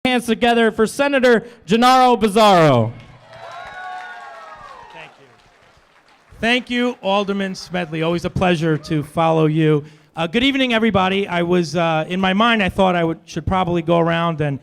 hands together for Senator Gennaro Bizzarro. Thank you. Thank you, Alderman Smedley. Always a pleasure to follow you. Good evening, everybody. I was, in my mind, I thought I should probably go around and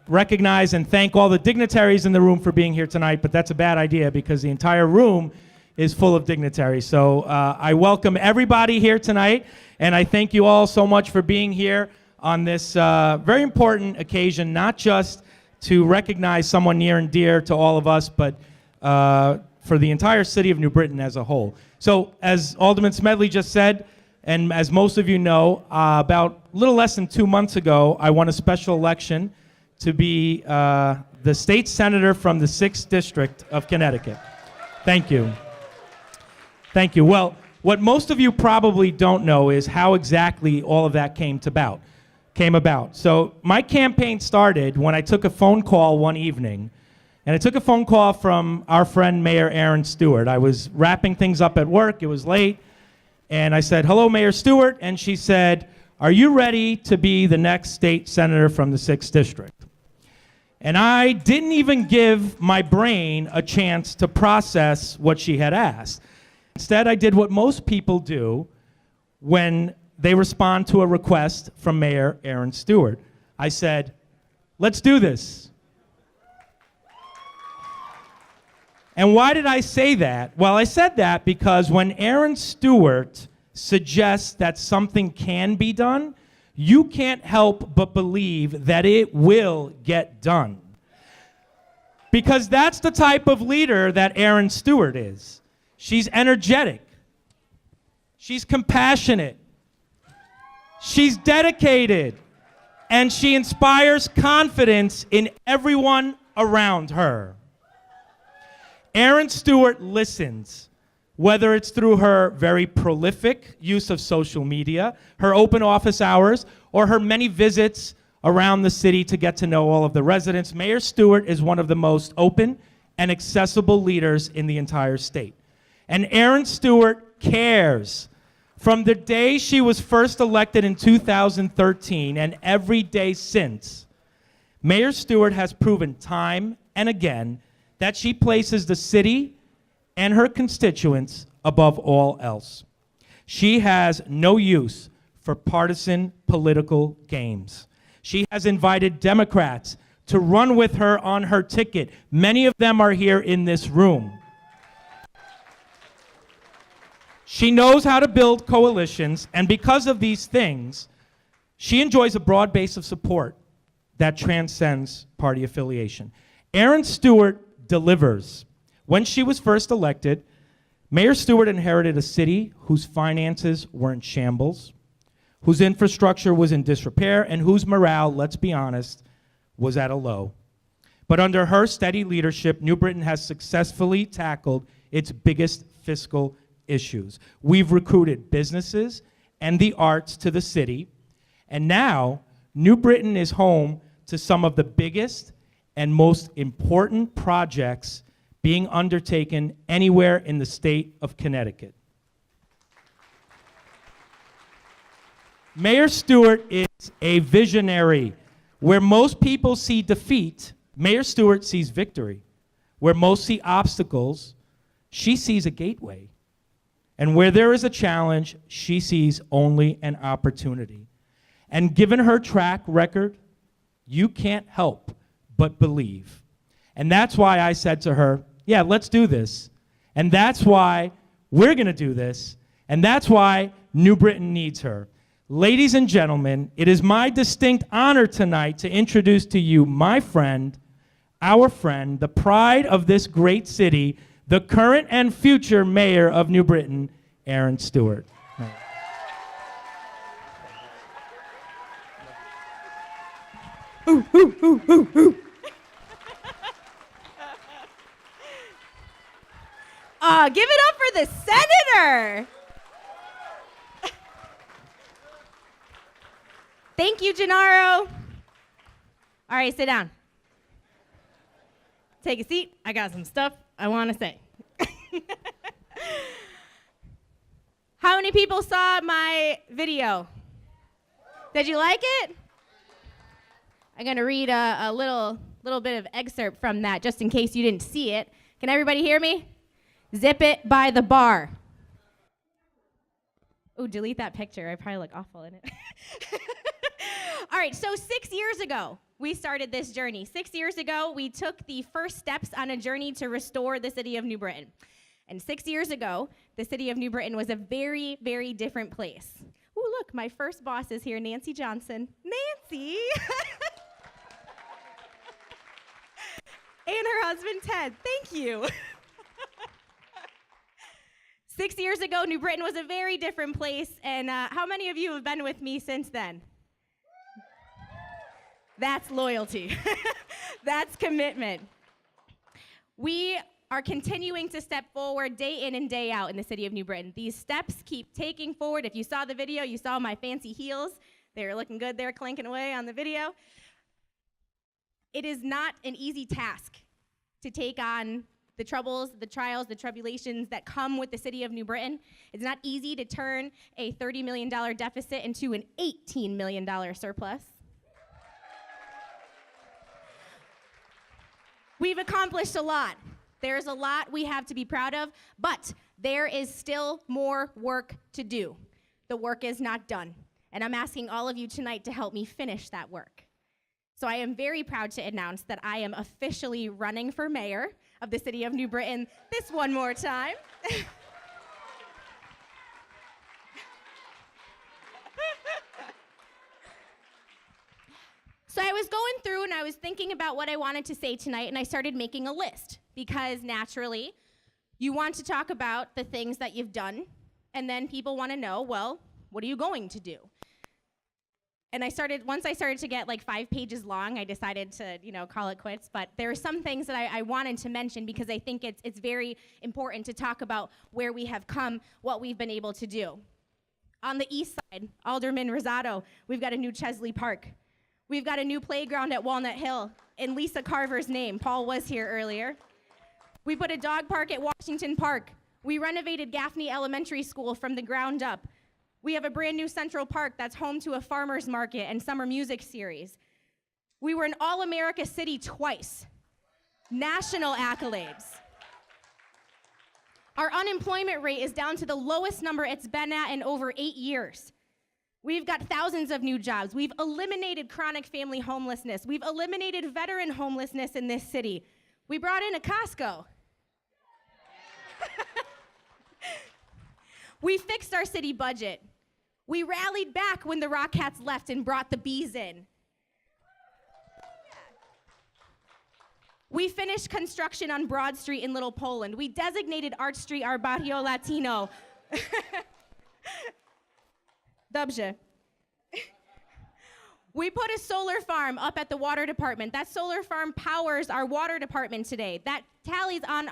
recognize and thank all the dignitaries in the room for being here tonight, but that's a bad idea because the entire room is full of dignitaries. So I welcome everybody here tonight, and I thank you all so much for being here on this very important occasion, not just to recognize someone near and dear to all of us, but for the entire city of New Britain as a whole. So as Alderman Smedley just said, and as most of you know, about a little less than 2 months ago, I won a special election to be the state senator from the 6th District of Connecticut. Thank you. Thank you. Well, what most of you probably don't know is how exactly all of that came about. So my campaign started when I took a phone call one evening, and I took a phone call from our friend Mayor Erin Stewart. I was wrapping things up at work. It was late, and I said, "Hello, Mayor Stewart," and she said, "Are you ready to be the next state senator from the 6th District?" And I didn't even give my brain a chance to process what she had asked. Instead, I did what most people do when they respond to a request from Mayor Erin Stewart. I said, "Let's do this." And why did I say that? Well, I said that because when Erin Stewart suggests that something can be done, you can't help but believe that it will get done. Because that's the type of leader that Erin Stewart is. She's energetic. She's compassionate. She's dedicated. And she inspires confidence in everyone around her. Erin Stewart listens, whether it's through her very prolific use of social media, her open office hours, or her many visits around the city to get to know all of the residents. Mayor Stewart is one of the most open and accessible leaders in the entire state. And Erin Stewart cares. From the day she was first elected in 2013 and every day since, Mayor Stewart has proven time and again that she places the city and her constituents above all else. She has no use for partisan political games. She has invited Democrats to run with her on her ticket. Many of them are here in this room. She knows how to build coalitions, and because of these things, she enjoys a broad base of support that transcends party affiliation. Erin Stewart delivers. When she was first elected, Mayor Stewart inherited a city whose finances were in shambles, whose infrastructure was in disrepair, and whose morale, let's be honest, was at a low. But under her steady leadership, New Britain has successfully tackled its biggest fiscal issues. We've recruited businesses and the arts to the city, and now New Britain is home to some of the biggest and most important projects being undertaken anywhere in the state of Connecticut. Mayor Stewart is a visionary. Where most people see defeat, Mayor Stewart sees victory. Where most see obstacles, she sees a gateway. And where there is a challenge, she sees only an opportunity. And given her track record, you can't help but believe. And that's why I said to her, yeah, let's do this. And that's why we're going to do this. And that's why New Britain needs her. Ladies and gentlemen, it is my distinct honor tonight to introduce to you my friend, our friend, the pride of this great city, the current and future mayor of New Britain, Erin Stewart. Ooh, ooh, ooh, ooh, ooh. Give it up for the senator. Thank you, Gennaro. All right, sit down. Take a seat. I got some stuff I want to say. How many people saw my video? Did you like it? I'm going to read a little bit of excerpt from that, just in case you didn't see it. Can everybody hear me? Zip it by the bar. Oh, delete that picture. I probably look awful in it. All right, so 6 years ago, we started this journey. 6 years ago, we took the first steps on a journey to restore the city of New Britain. And 6 years ago, the city of New Britain was a very, very different place. Ooh, look, my first boss is here, Nancy Johnson. Nancy! And her husband, Ted. Thank you. 6 years ago, New Britain was a very different place, and how many of you have been with me since then? That's loyalty. That's commitment. We are continuing to step forward day in and day out in the city of New Britain. These steps keep taking forward. If you saw the video, you saw my fancy heels. They were looking good there, clanking away on the video. It is not an easy task to take on the troubles, the trials, the tribulations that come with the city of New Britain. It's not easy to turn a $30 million deficit into an $18 million surplus. We've accomplished a lot. There's a lot we have to be proud of, but there is still more work to do. The work is not done, and I'm asking all of you tonight to help me finish that work. So I am very proud to announce that I am officially running for mayor of the city of New Britain this one more time. So I was going through and I was thinking about what I wanted to say tonight, and I started making a list because naturally you want to talk about the things that you've done, and then people want to know, well, what are you going to do? And once I started to get like 5 pages long, I decided to, call it quits. But there are some things that I wanted to mention because I think it's very important to talk about where we have come, what we've been able to do. On the east side, Alderman Rosado, we've got a new Chesley Park. We've got a new playground at Walnut Hill in Lisa Carver's name. Paul was here earlier. We put a dog park at Washington Park. We renovated Gaffney Elementary School from the ground up. We have a brand new Central Park that's home to a farmer's market and summer music series. We were an All-America city twice. National accolades. Our unemployment rate is down to the lowest number it's been at in over 8 years. We've got thousands of new jobs. We've eliminated chronic family homelessness. We've eliminated veteran homelessness in this city. We brought in a Costco. We fixed our city budget. We rallied back when the Rockettes left and brought the bees in. We finished construction on Broad Street in Little Poland. We designated Arch Street our Barrio Latino. Dobrze. We put a solar farm up at the water department. That solar farm powers our water department today. That tallies on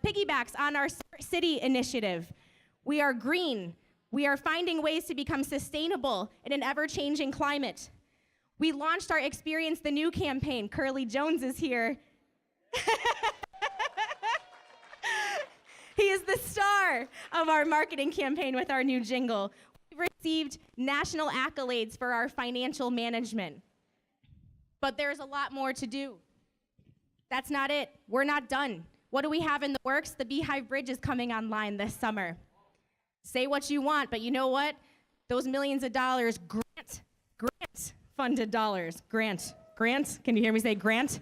piggybacks on our city initiative. We are green. We are finding ways to become sustainable in an ever-changing climate. We launched our Experience the New campaign. Curly Jones is here. He is the star of our marketing campaign with our new jingle. We've received national accolades for our financial management. But there's a lot more to do. That's not it. We're not done. What do we have in the works? The Beehive Bridge is coming online this summer. Say what you want, but you know what? Those millions of dollars, grant-funded dollars, grant, can you hear me say grant?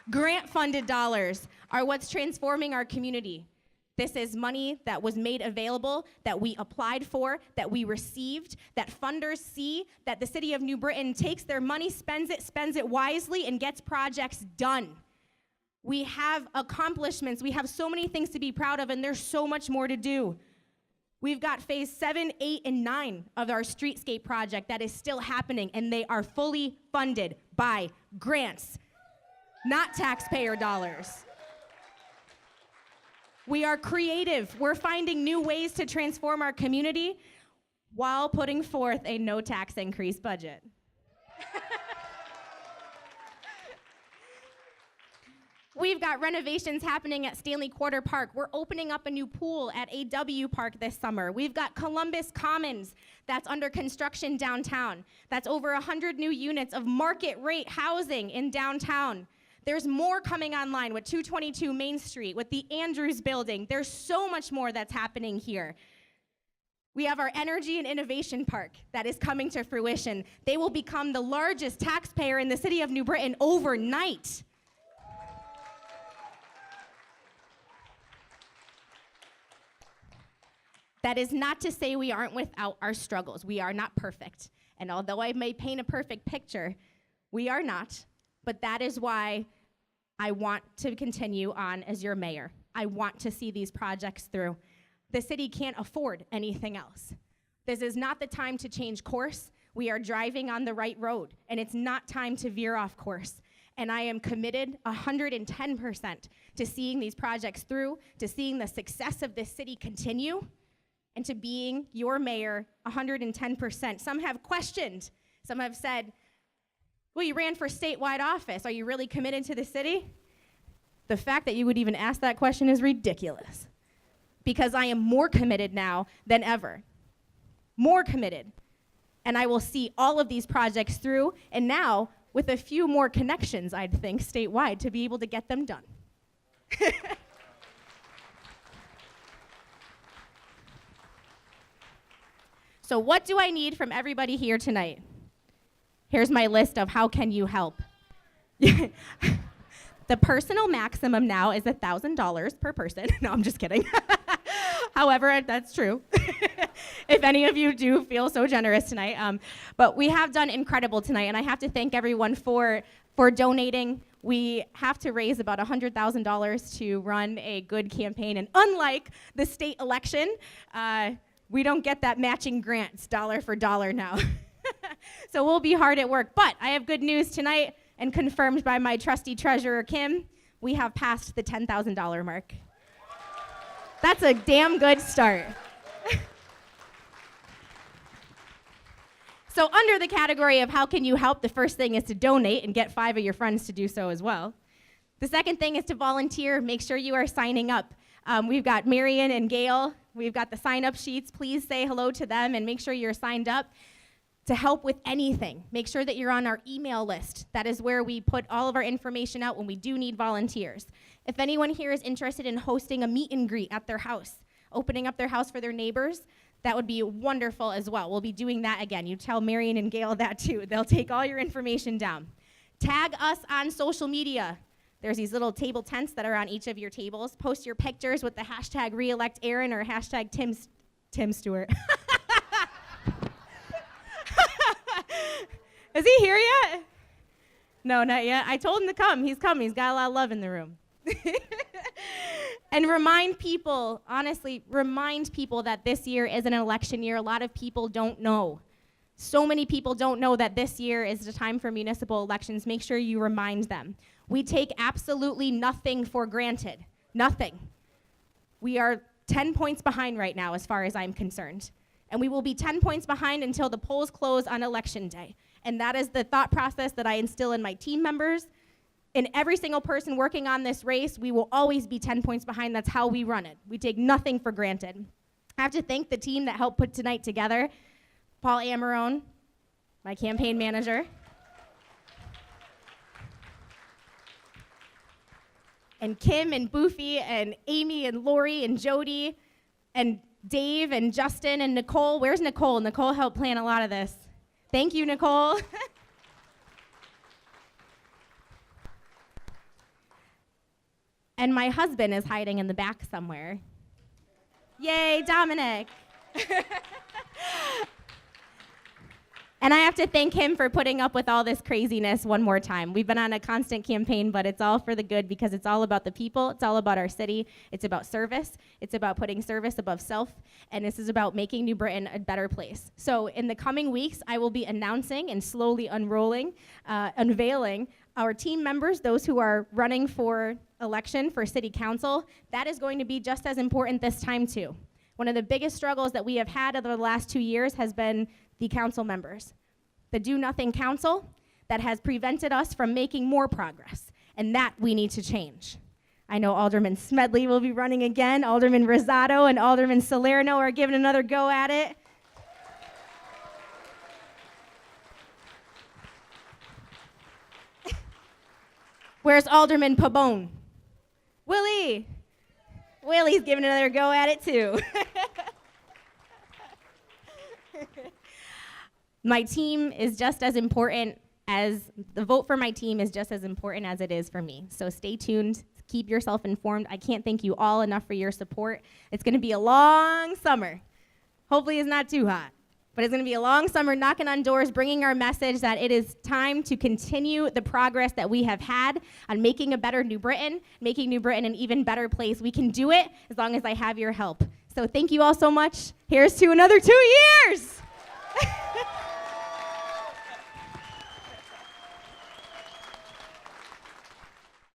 Grant-funded dollars are what's transforming our community. This is money that was made available, that we applied for, that we received, that funders see, that the city of New Britain takes their money, spends it wisely, and gets projects done. We have accomplishments. We have so many things to be proud of, and there's so much more to do. We've got phase 7, 8, and 9 of our streetscape project that is still happening, and they are fully funded by grants, not taxpayer dollars. We are creative. We're finding new ways to transform our community while putting forth a no tax increase budget. we've got renovations happening at Stanley Quarter Park. We're opening up a new pool at AW Park this summer. We've got Columbus Commons that's under construction downtown. That's over 100 new units of market rate housing in downtown. There's more coming online with 222 Main Street, with the Andrews Building. There's so much more that's happening here. We have our Energy and Innovation Park that is coming to fruition. They will become the largest taxpayer in the city of New Britain overnight. That is not to say we aren't without our struggles. We are not perfect. And although I may paint a perfect picture, we are not. But that is why I want to continue on as your mayor. I want to see these projects through. The city can't afford anything else. This is not the time to change course. We are driving on the right road, and it's not time to veer off course. And I am committed 110% to seeing these projects through, to seeing the success of this city continue, and to being your mayor 110%. Some have questioned. Some have said, well, you ran for statewide office. Are you really committed to the city? The fact that you would even ask that question is ridiculous, because I am more committed now than ever. More committed. And I will see all of these projects through, and now with a few more connections, I'd think, statewide, to be able to get them done. So what do I need from everybody here tonight? Here's my list of how can you help. The personal maximum now is $1,000 per person. No, I'm just kidding. However, that's true. If any of you do feel so generous tonight. But we have done incredible tonight, and I have to thank everyone for donating. We have to raise about $100,000 to run a good campaign, and unlike the state election, we don't get that matching grants dollar for dollar now. So we'll be hard at work. But I have good news tonight, and confirmed by my trusty treasurer, Kim. We have passed the $10,000 mark. That's a damn good start. So under the category of how can you help, the first thing is to donate and get 5 of your friends to do so as well. The second thing is to volunteer. Make sure you are signing up. We've got Marion and Gail. We've got the sign-up sheets. Please say hello to them and make sure you're signed up to help with anything. Make sure that you're on our email list. That is where we put all of our information out when we do need volunteers. If anyone here is interested in hosting a meet and greet at their house, opening up their house for their neighbors, that would be wonderful as well. We'll be doing that again. You tell Marion and Gail that too. They'll take all your information down. Tag us on social media. There's these little table tents that are on each of your tables. Post your pictures with the hashtag #reelectErin or hashtag Tim Stewart. Is he here yet? No, not yet. I told him to come. He's coming. He's got a lot of love in the room. And remind people, honestly, remind people that this year is an election year. A lot of people don't know. So many people don't know that this year is the time for municipal elections. Make sure you remind them. We take absolutely nothing for granted. Nothing. We are 10 points behind right now as far as I'm concerned. And we will be 10 points behind until the polls close on election day. And that is the thought process that I instill in my team members. In every single person working on this race, we will always be 10 points behind. That's how we run it. We take nothing for granted. I have to thank the team that helped put tonight together. Paul Amarone, my campaign manager. And Kim and Boofy and Amy and Lori and Jody and Dave and Justin and Nicole. Where's Nicole? Nicole helped plan a lot of this. Thank you, Nicole. And my husband is hiding in the back somewhere. Yay, Dominic. And I have to thank him for putting up with all this craziness one more time. We've been on a constant campaign, but it's all for the good because it's all about the people. It's all about our city. It's about service. It's about putting service above self. And this is about making New Britain a better place. So in the coming weeks, I will be announcing and slowly unveiling our team members, those who are running for election for city council. That is going to be just as important this time too. One of the biggest struggles that we have had over the last 2 years has been the council members. The do-nothing council that has prevented us from making more progress. and that we need to change. I know Alderman Smedley will be running again. Alderman Rosado and Alderman Salerno are giving another go at it. Where's Alderman Pabon? Willie. Willie's giving another go at it too. My team is just as important as, the vote for my team is just as important as it is for me. So stay tuned, keep yourself informed. I can't thank you all enough for your support. It's gonna be a long summer. Hopefully it's not too hot, but it's gonna be a long summer knocking on doors, bringing our message that it is time to continue the progress that we have had on making a better New Britain, making New Britain an even better place. We can do it as long as I have your help. So thank you all so much. Here's to another 2 years.